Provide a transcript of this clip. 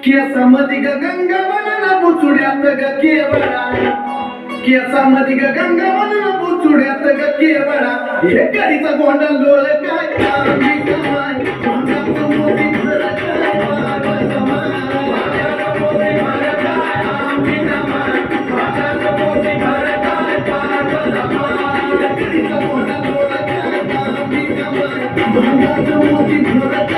केसामध्ये ग गंगावळण बुचुड्यात ग केवळा केसामध्ये ग गंगावळण बुचुड्यात ग केवळा हे कधीचा गोंडा लोळ काय कामी कमाय अंगात मोती भर काय पागल कमाय अंगात मोती भर काय कामी कमाय अंगात मोती भर काय पागल कमाय कधीचा गोंडा लोळ काय कामी कमाय अंगात मोती भर